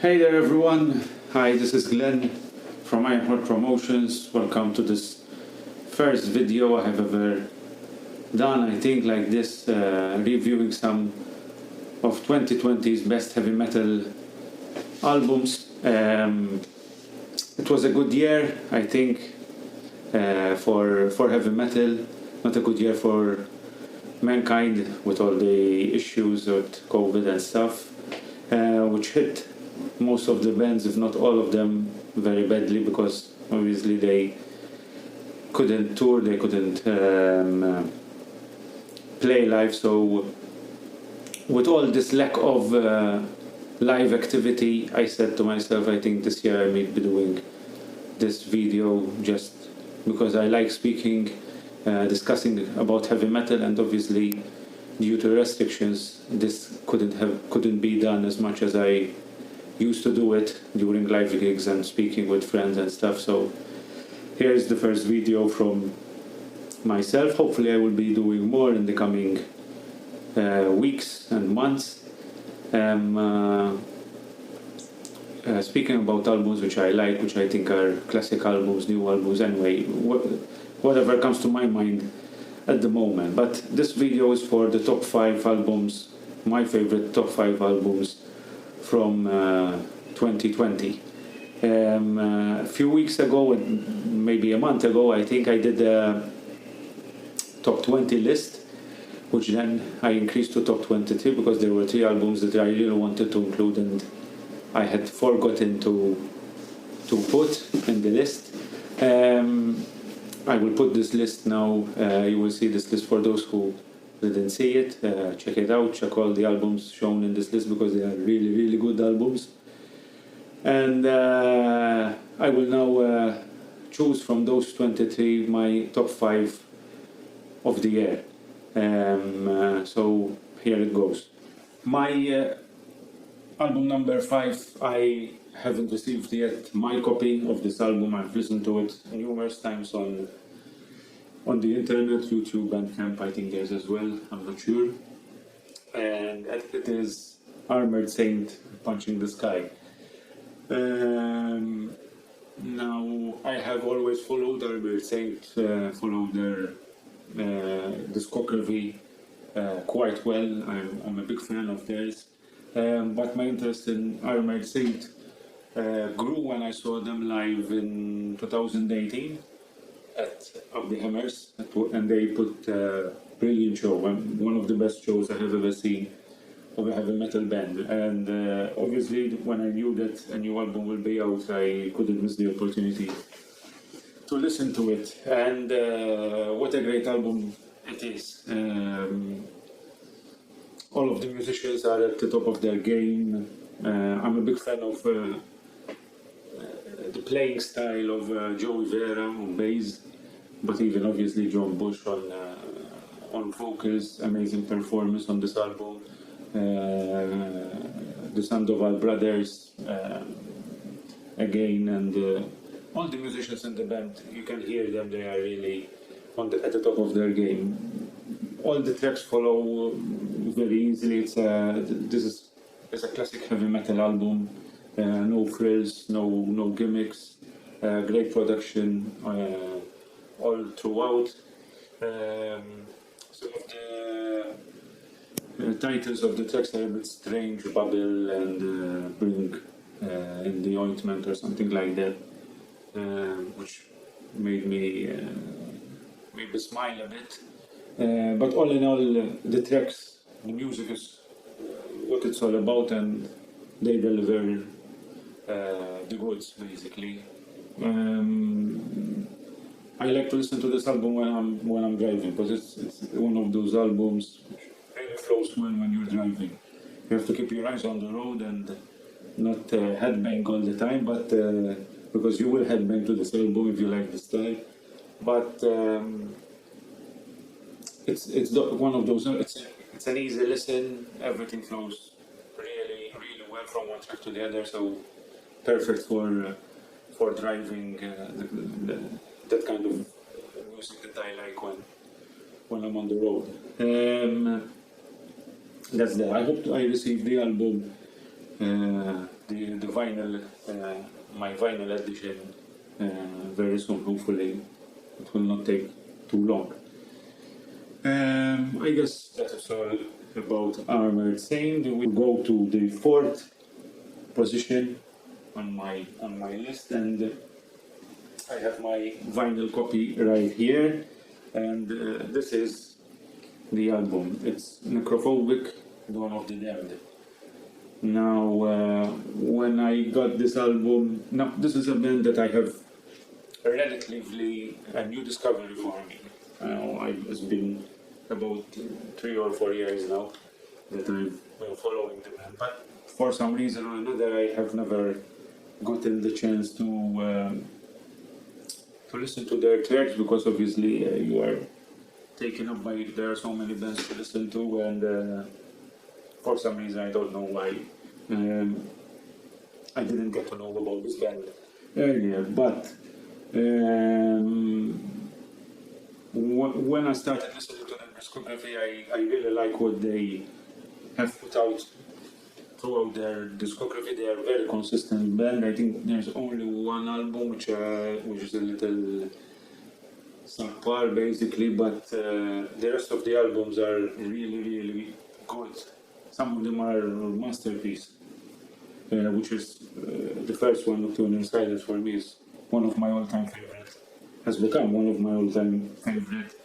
Hey there everyone, hi, this is Glenn from iHeart Promotions. Welcome to this first video I have ever done, I think, like this, reviewing some of 2020's best heavy metal albums. It was a good year, I think, for heavy metal, not a good year for mankind with all the issues with COVID and stuff, which hit most of the bands, if not all of them, very badly, because obviously they couldn't tour, they couldn't play live. So with all this lack of live activity, I said to myself, I think this year I may be doing this video just because I like speaking, discussing about heavy metal, and obviously due to restrictions this couldn't be done as much as I used to do it during live gigs and speaking with friends and stuff. So here's the first video from myself. Hopefully I will be doing more in the coming weeks and months. Speaking about albums which I like, which I think are classic albums, new albums, anyway, whatever comes to my mind at the moment. But this video is for the top 5 albums, my favorite top 5 albums from 2020. A few weeks ago, maybe a month ago, I think I did a top 20 list, which then I increased to top 23 because there were 3 albums that I really wanted to include and I had forgotten to put in the list. I will put this list now. You will see this list for those who didn't see it. Check it out, check all the albums shown in this list because they are really good albums. And I will now choose from those 23 my top 5 of the year. So here it goes. My album number 5, I haven't received yet my copy of this album. I've listened to it numerous times on the internet, YouTube, Bandcamp, I think there's as well, I'm not sure. And it is Armored Saint, Punching the Sky. Now, I have always followed Armored Saint, followed their discography quite well. I'm a big fan of theirs. But my interest in Armored Saint grew when I saw them live in 2018 at Up the Hammers, and they put a brilliant show, one of the best shows I have ever seen of a heavy metal band. And obviously when I knew that a new album will be out, I couldn't miss the opportunity to listen to it. And what a great album it is. All of the musicians are at the top of their game. I'm a big fan of the playing style of Joey Vera on bass, but even obviously John Bush on vocals. Amazing performance on this album. The Sandoval brothers again, and all the musicians in the band, you can hear them, they are really at the top of their game. All the tracks follow very easily. This is a classic heavy metal album. No frills, no gimmicks. Great production all throughout. Some of the titles of the tracks are a bit strange, Bubble and Bring in the Ointment or something like that, which made me smile a bit. But all in all, the tracks, the music is what it's all about, and they deliver the goods, basically. I like to listen to this album when I'm driving, because it's one of those albums which really flows well when you're driving. You have to keep your eyes on the road and not headbang all the time, but because you will headbang to this album if you like the style. But it's one of those. It's an easy listen. Everything flows really well from one track to the other. So perfect for driving. That kind of music that I like when I'm on the road. That's that. I hope I receive the album the vinyl, my vinyl edition very soon. Hopefully, it will not take too long. I guess that is all about Armored Saint. We go to the fourth position on my list, and I have my vinyl copy right here, and this is the album. It's Necrophobic, Dawn of the Damned. Now, when I got this album, now this is a band that I have relatively a new discovery for me. It's been about 3 or 4 years now that I've been following the band, but for some reason or another, I have never gotten the chance to listen to their tracks, because obviously you are taken up by there are so many bands to listen to, and for some reason I don't know why I didn't get to know about this band earlier. But when I started listening to their discography, I really like what they have put out throughout their discography. They are a very consistent band. I think there's only one album which is a little subpar basically, but the rest of the albums are really good. Some of them are masterpieces, which is the first one, Nocturnal Silence, for me is one of my all-time favorite, has become one of my all-time favorite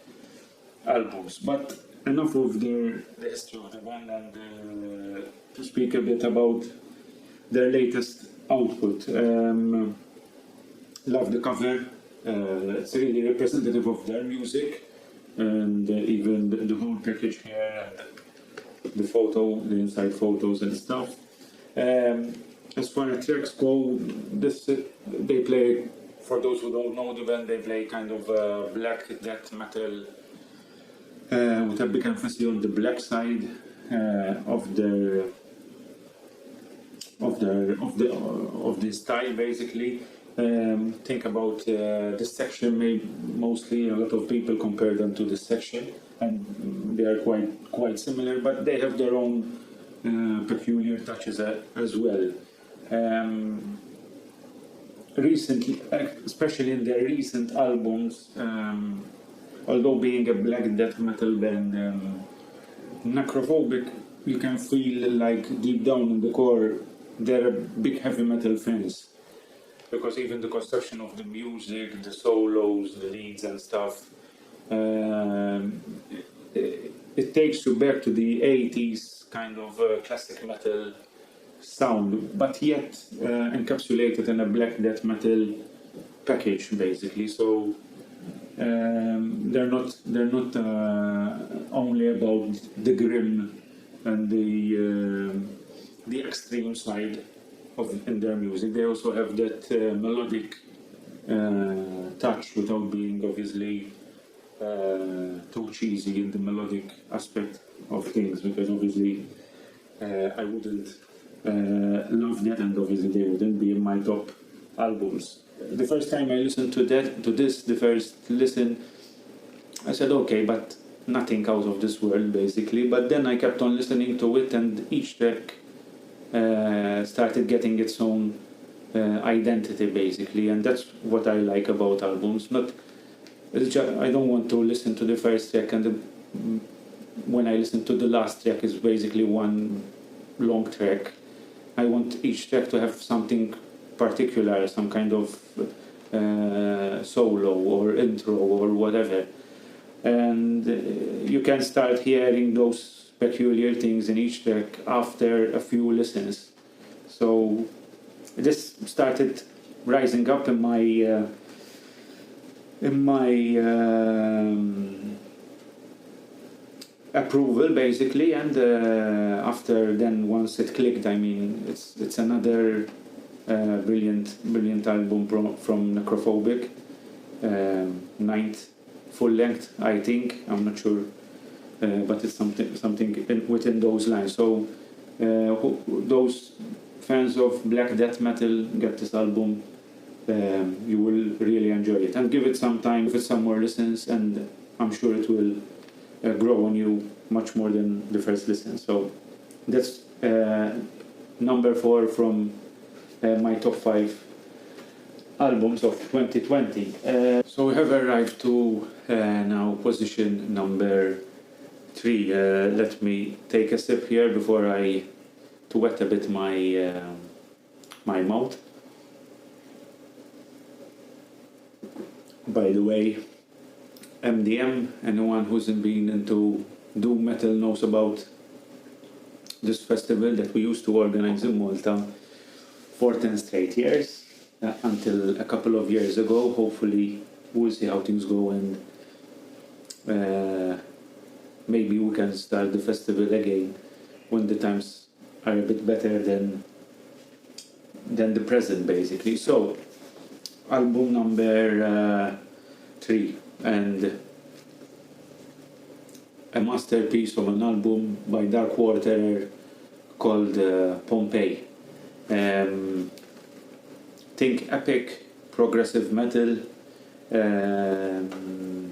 albums. But enough of the history of the band, and to speak a bit about their latest output. Love the cover. It's really representative of their music, and even the whole package here, and the photo, the inside photos and stuff. As far as tracks go, they play, for those who don't know the band, they play kind of black death metal with a big emphasis on the black side of the style, basically. Think about this section. Mostly, a lot of people compare them to this section, and they are quite similar, but they have their own peculiar touches as well. Recently, especially in their recent albums, although being a black death metal band, Necrophobic, you can feel like deep down in the core they're big heavy metal fans, because even the construction of the music, the solos, the leads and stuff, it takes you back to the 80s kind of classic metal sound, but yet encapsulated in a black death metal package, basically. So they're not only about the grim and the extreme side in their music. They also have that melodic touch, without being obviously too cheesy in the melodic aspect of things, because obviously I wouldn't love that, and obviously they wouldn't be in my top albums. The first time I listened to this, the first listen, I said okay, but nothing out of this world, basically. But then I kept on listening to it, and each track started getting its own identity, basically, and that's what I like about albums. I don't want to listen to the first track, and when I listen to the last track is basically one long track. I want each track to have something particular, some kind of solo or intro or whatever, and you can start hearing those peculiar things in each track after a few listens. So this started rising up in my approval, basically, and after then, once it clicked, I mean, it's another brilliant album from Necrophobic, 9th full length, I think. I'm not sure, but it's something within those lines. So those fans of black death metal, get this album. You will really enjoy it, and give it some time, give it some more listens, and I'm sure it will grow on you much more than the first listen. So that's number 4 from my top 5 albums of 2020. So we have arrived to now position number 3. Let me take a sip here before I to wet a bit my mouth. By the way, MDM, anyone who's been into doom metal knows about this festival that we used to organize in Malta for 10 straight years until a couple of years ago. Hopefully we'll see how things go, and maybe we can start the festival again when the times are a bit better than the present, basically. So album number 3, and a masterpiece of an album by Darkwater called Pompeii. Think epic, progressive metal, and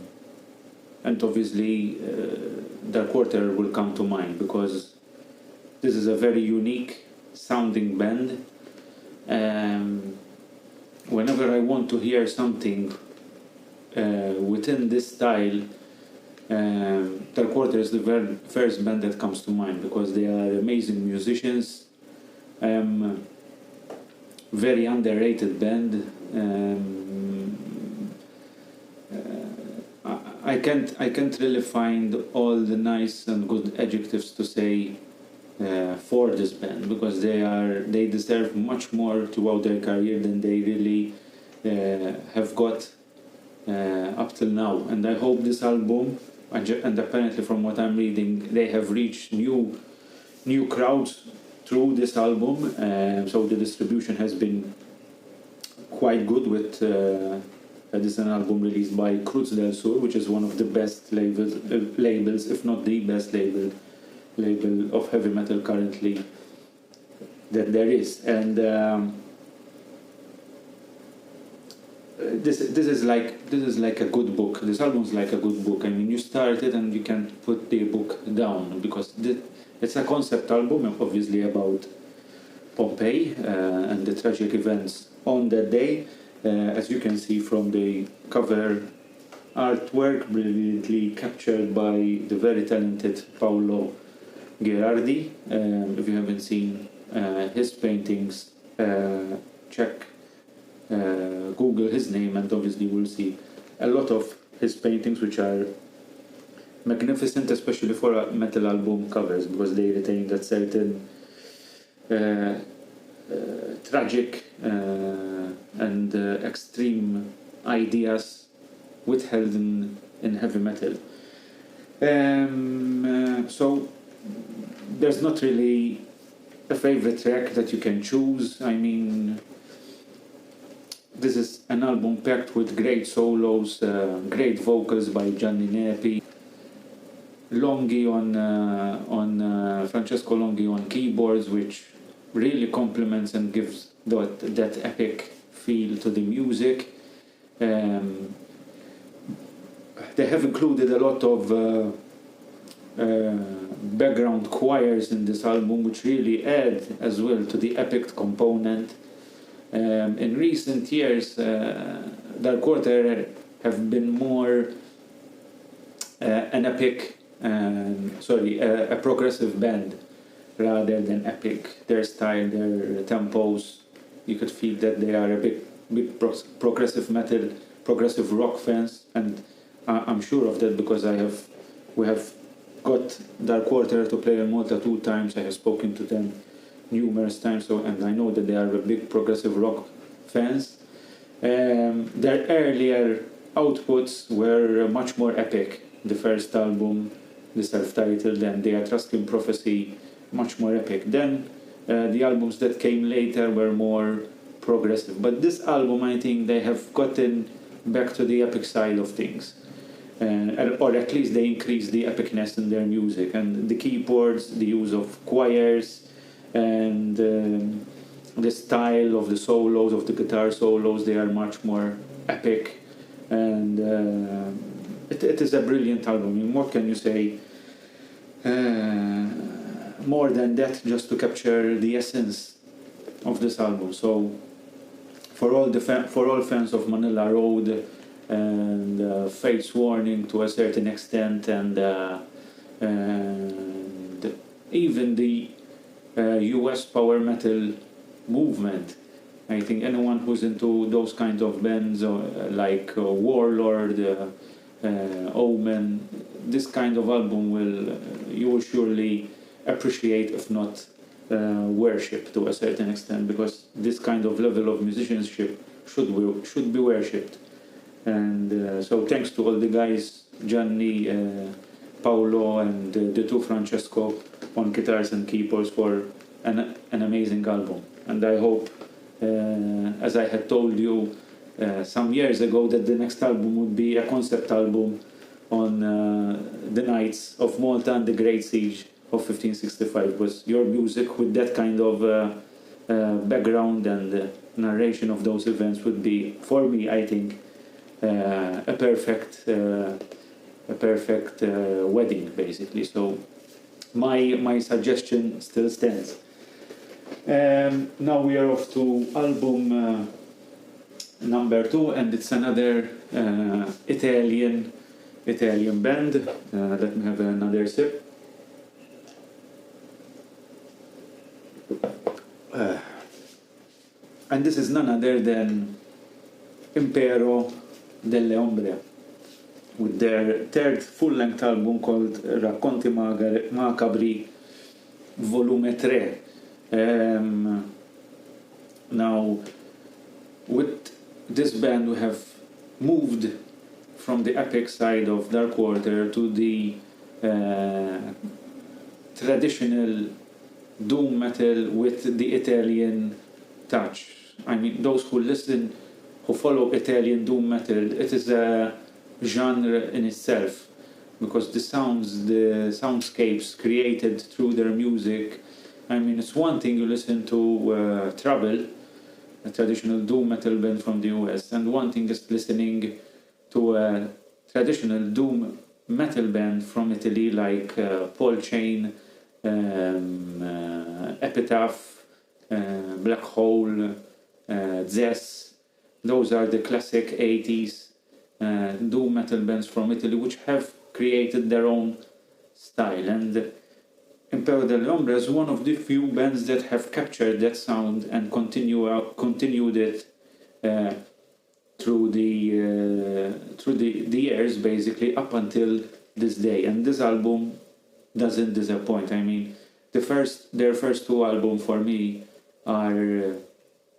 obviously Darkwater will come to mind because this is a very unique sounding band. Whenever I want to hear something within this style, Darkwater is the very first band that comes to mind because they are amazing musicians, very underrated band. I can't really find all the nice and good adjectives to say for this band because they deserve much more throughout their career than they really have got up till now. And I hope this album, and apparently from what I'm reading, they have reached new crowds through this album. So the distribution has been quite good with this is an album released by Cruz del Sur, which is one of the best labels, if not the best label of heavy metal currently that there is. And this is like a good book. This album is like a good book. I mean, you start it and you can put the book down because it's a concept album, obviously, about Pompeii and the tragic events on that day. As you can see from the cover artwork, brilliantly captured by the very talented Paolo Gherardi. If you haven't seen his paintings, check Google his name, and obviously we'll see a lot of his paintings, which are magnificent, especially for metal album covers, because they retain that certain tragic and extreme ideas withheld in heavy metal. So there's not really a favorite track that you can choose. I mean, this is an album packed with great solos, great vocals by Gianni Nepi, Longhi on Francesco Longhi on keyboards, which really complements and gives that epic feel to the music. They have included a lot of background choirs in this album, which really add as well to the epic component. In recent years, Darkwater have been more a progressive band rather than epic. Their style, their tempos, you could feel that they are a big progressive metal, progressive rock fans, and I'm sure of that because we have got Darkwater to play in Malta 2 times. I have spoken to them numerous times, and I know that they are a big progressive rock fans. Their earlier outputs were much more epic. The first album, the self-titled, and the Etruscan Prophecy, much more epic. Then the albums that came later were more progressive. But this album, I think they have gotten back to the epic side of things. Or at least they increased the epicness in their music. And the keyboards, the use of choirs, and the style of the solos, of the guitar solos, they are much more epic. And it is a brilliant album. I mean, what can you say more than that, just to capture the essence of this album. So for all fans of Manila Road and Fate's Warning to a certain extent, and even the US power metal movement, I think anyone who's into those kind of bands like Warlord, Omen, this kind of album you will surely appreciate, if not worship to a certain extent, because this kind of level of musicianship should be worshipped. And so thanks to all the guys, Gianni, Paolo, and the two Francesco on guitars and keyboards for an amazing album. And I hope, as I had told you some years ago, that the next album would be a concept album on the Knights of Malta and the Great Siege of 1565, was your music with that kind of background and narration of those events would be, for me, I think, a perfect wedding, basically. So my suggestion still stands. Now we are off to album number 2, and it's another Italian band. Let me have another sip. And this is none other than Impero delle Lombre, with their third full-length album called Racconti Macabri Volume 3. Now, with this band we have moved from the epic side of Dark Water to the traditional doom metal with the Italian touch. I mean, those who follow Italian doom metal, it is a genre in itself, because the soundscapes created through their music. I mean, it's one thing you listen to Trouble, a traditional doom metal band from the US, and one thing is listening to a traditional doom metal band from Italy like Paul Chain, Epitaph, Black Hole, Zess. Those are the classic 80s doom metal bands from Italy, which have created their own style. And Impero delle Lombre is one of the few bands that have captured that sound and continued it through the years, basically up until this day. And this album doesn't disappoint. I mean, their first two albums for me are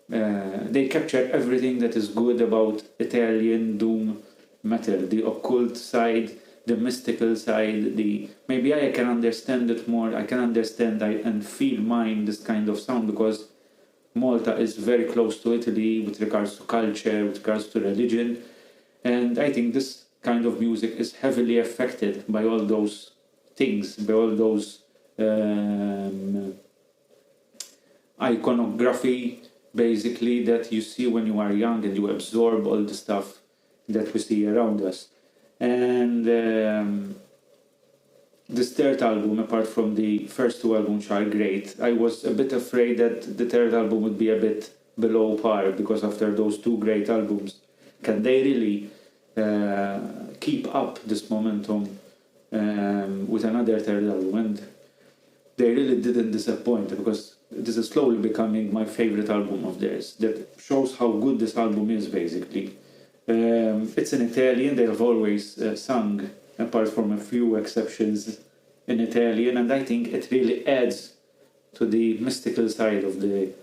they capture everything that is good about Italian doom metal, the occult side, the mystical side. Maybe I can understand it more. I can understand and feel this kind of sound, because Malta is very close to Italy with regards to culture, with regards to religion, and I think this kind of music is heavily affected by all those things, by all those iconography, basically, that you see when you are young and you absorb all the stuff that we see around us. And this third album, apart from the first two albums, which are great, I was a bit afraid that the third album would be a bit below par, because after those two great albums, can they really keep up this momentum with another third album? And they really didn't disappoint, because this is slowly becoming my favorite album of theirs. That shows how good this album is, basically. It's in Italian. They have always sung, apart from a few exceptions, in Italian, and I think it really adds to the mystical side of the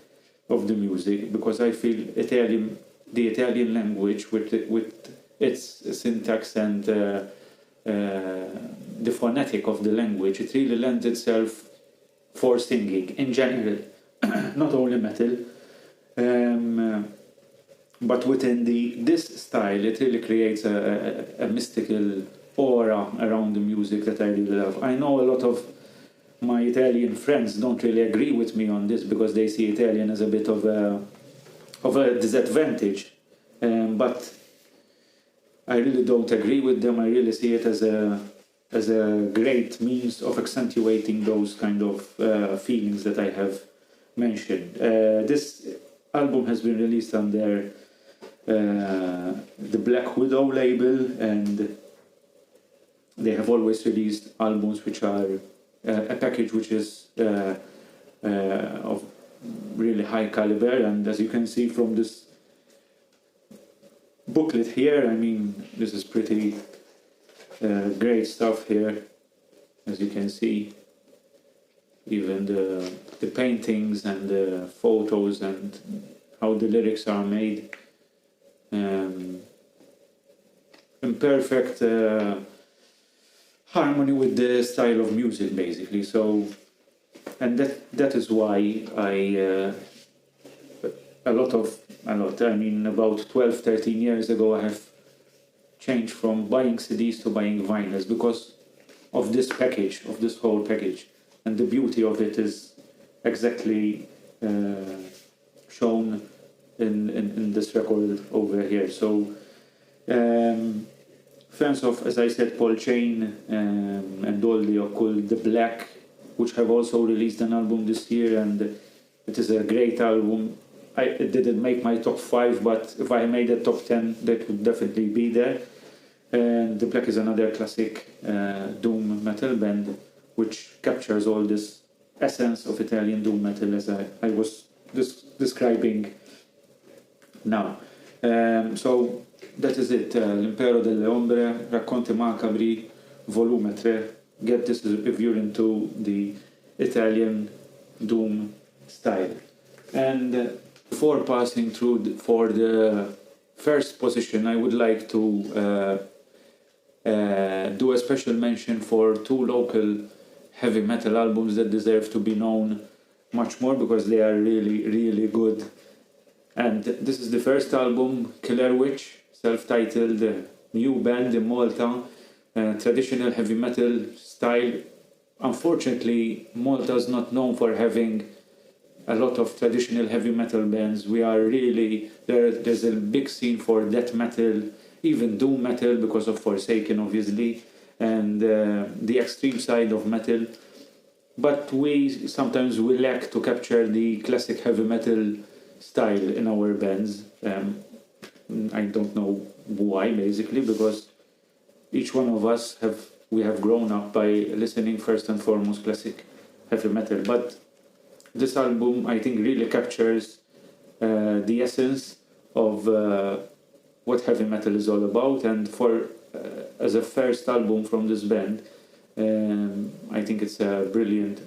music, because I feel the Italian language with its syntax and the phonetic of the language, it really lends itself for singing in general, not only metal, but within this style, it really creates a mystical aura around the music that I really love. I know a lot of my Italian friends don't really agree with me on this, because they see Italian as a bit of a disadvantage, but I really don't agree with them. I really see it as a great means of accentuating those kind of feelings that I have mention. This album has been released under the Black Widow label, and they have always released albums which are a package which is of really high caliber. And as you can see from this booklet here, I mean, this is pretty great stuff here, as you can see. Even the paintings and the photos and how the lyrics are made, in perfect harmony with the style of music, basically. So, and that is why I about 12-13 years ago I have changed from buying CDs to buying vinyls, because of this package, of this whole package. And the beauty of it is exactly shown in this record over here. So fans of, as I said, Paul Chain and all the occult, the Black, which have also released an album this year, and it is a great album. It didn't make my top 5, but if I made a top 10, that would definitely be there. And the Black is another classic doom metal band, which captures all this essence of Italian doom metal, as I was describing now. So that is it. L'impero delle ombre, racconti macabri, volume 3. Get this if you're into the Italian doom style. And before passing through for the first position, I would like to do a special mention for 2 local heavy metal albums that deserve to be known much more, because they are really, really good. And this is the first album, Killer Witch, self-titled, new band in Malta, traditional heavy metal style. Unfortunately, Malta is not known for having a lot of traditional heavy metal bands. We are really, there's a big scene for death metal, even doom metal, because of Forsaken, obviously, and the extreme side of metal. But sometimes we lack to capture the classic heavy metal style in our bands. I don't know why, basically, because each one of us we have grown up by listening first and foremost classic heavy metal. But this album, I think, really captures the essence of what heavy metal is all about. And as a first album from this band, I think it's a brilliant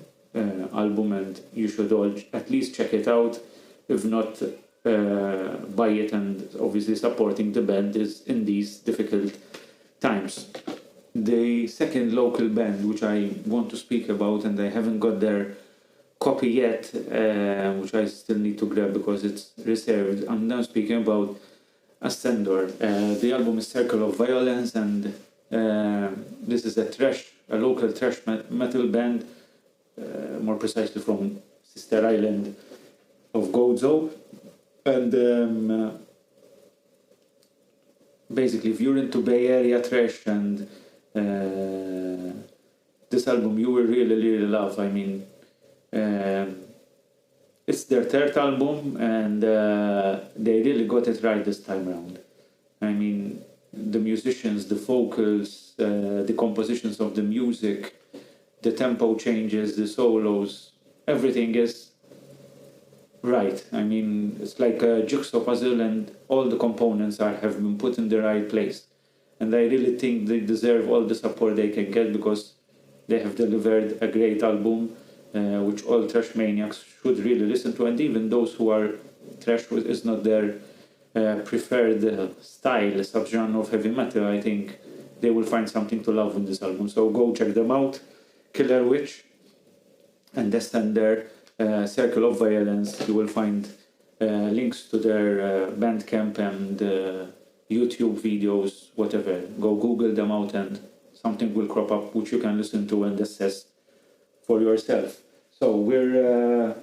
album, and you should all at least check it out. If not, buy it, and obviously supporting the band is in these difficult times. The second local band which I want to speak about, and I haven't got their copy yet, which I still need to grab because it's reserved. I'm now speaking about Ascendor. The album is Circle of Violence, and this is a local thrash metal band, more precisely from sister island of Gozo. And basically, if you're into Bay Area thrash, and this album you will really, really love. I mean, it's their third album, and they really got it right this time around. I mean, the musicians, the vocals, the compositions of the music, the tempo changes, the solos, everything is right. I mean, it's like a jigsaw puzzle, and all the components have been put in the right place. And I really think they deserve all the support they can get, because they have delivered a great album, which all thrash maniacs should really listen to. And even those who are thrash is not their preferred style, subgenre of heavy metal, I think they will find something to love in this album. So go check them out. Killer Witch and Descender, Circle of Violence. You will find links to their Bandcamp and YouTube videos, whatever. Go Google them out, and something will crop up which you can listen to and assess for yourself. So we're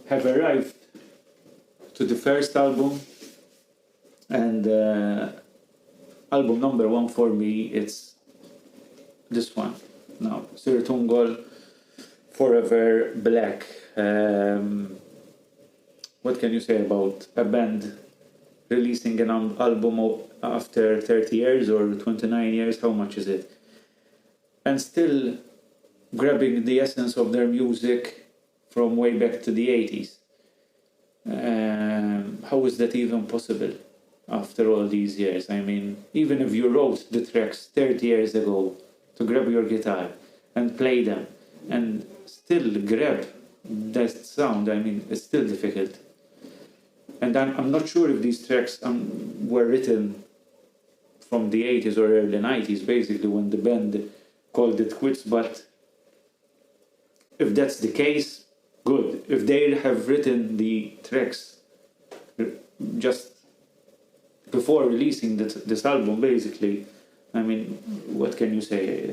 have arrived to the first album, and album number 1 for me, it's this one. Now, Sir Tungol Forever Black. What can you say about a band releasing an album after 30 years or 29 years? How much is it? And still grabbing the essence of their music from way back to the 80s. How is that even possible after all these years? I mean, even if you wrote the tracks 30 years ago, to grab your guitar and play them and still grab that sound, I mean, it's still difficult. And I'm not sure if these tracks were written from the 80s or early 90s, basically, when the band called it quits, but if that's the case, good. If they have written the tracks just before releasing this album, basically, I mean, what can you say?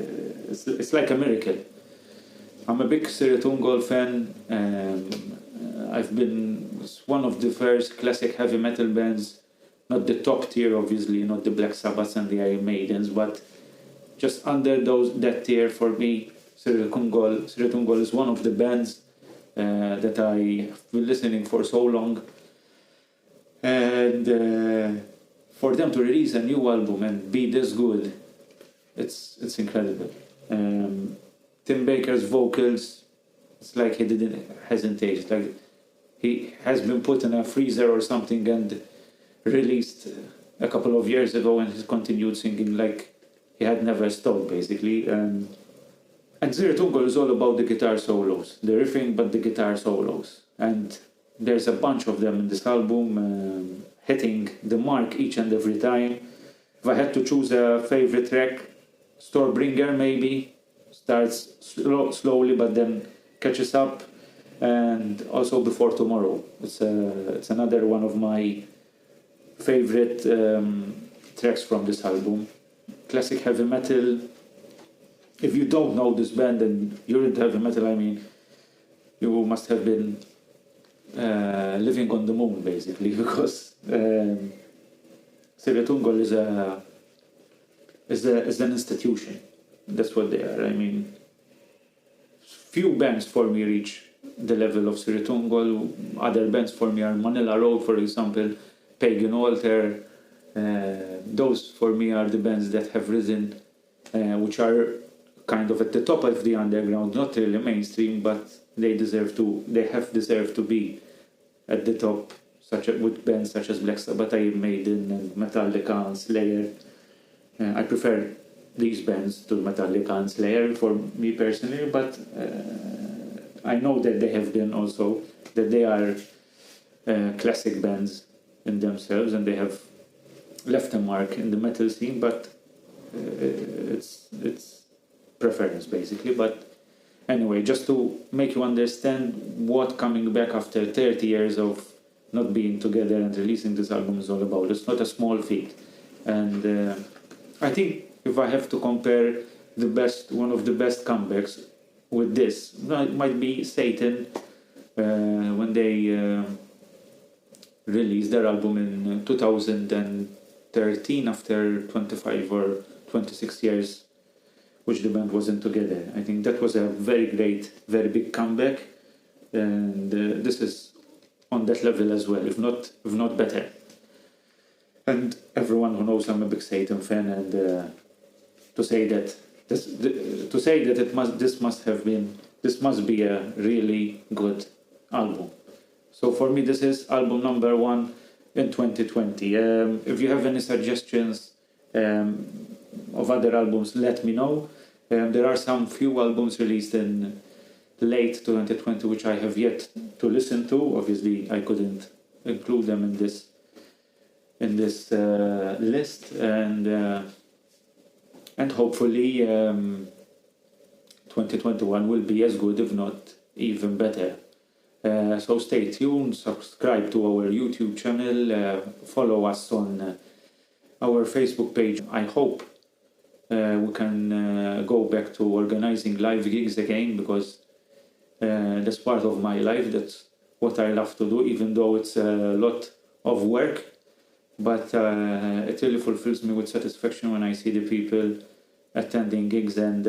It's like a miracle. I'm a big Necrophobic fan. I've been one of the first classic heavy metal bands, not the top tier, obviously, not the Black Sabbaths and the Iron Maidens, but just under that tier for me. Necrophobic is one of the bands that I've been listening for so long, and for them to release a new album and be this good, it's incredible. Tim Baker's vocals, it's like he didn't hesitate. It's like he has been put in a freezer or something and released a couple of years ago, and he's continued singing like he had never stopped, basically. And Necrophobic is all about the guitar solos, the riffing, but the guitar solos. And there's a bunch of them in this album, hitting the mark each and every time. If I had to choose a favorite track, Stormbringer maybe, starts slowly but then catches up, and also Before Tomorrow. It's another one of my favorite tracks from this album. Classic heavy metal. If you don't know this band and you're into heavy metal, I mean, you must have been living on the moon, basically, because Necrophobic is an institution. That's what they are. I mean, few bands for me reach the level of Necrophobic. Other bands for me are Manila Road, for example, Pagan Altar. Those for me are the bands that have risen, which are kind of at the top of the underground, not really mainstream, but they have deserved to be at the top, with bands such as Black Sabbath, Iron Maiden, and Metallica and Slayer. I prefer these bands to Metallica and Slayer for me personally, but I know that they have been also, that they are classic bands in themselves, and they have left a mark in the metal scene, but it's preference, basically. But anyway, just to make you understand what coming back after 30 years of not being together and releasing this album is all about. It's not a small feat. And I think if I have to compare one of the best comebacks with this, it might be Satan, when they released their album in 2013 after 25 or 26 years which the band wasn't together. I think that was a very great, very big comeback, and this is on that level as well, if not better. And everyone who knows I'm a big Satan fan, and to say that this must be a really good album. So for me, this is album number 1 in 2020. If you have any suggestions of other albums, let me know. There are some few albums released in late 2020 which I have yet to listen to. Obviously, I couldn't include them in this list, and hopefully 2021 will be as good, if not even better. So stay tuned, subscribe to our YouTube channel, follow us on our Facebook page. I hope we can go back to organizing live gigs again, because that's part of my life. That's what I love to do, even though it's a lot of work. But it really fulfills me with satisfaction when I see the people attending gigs and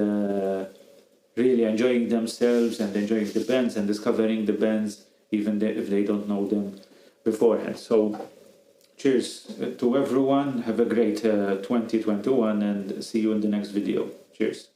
really enjoying themselves and enjoying the bands and discovering the bands even if they don't know them beforehand. So cheers to everyone. Have a great 2021 and see you in the next video. Cheers.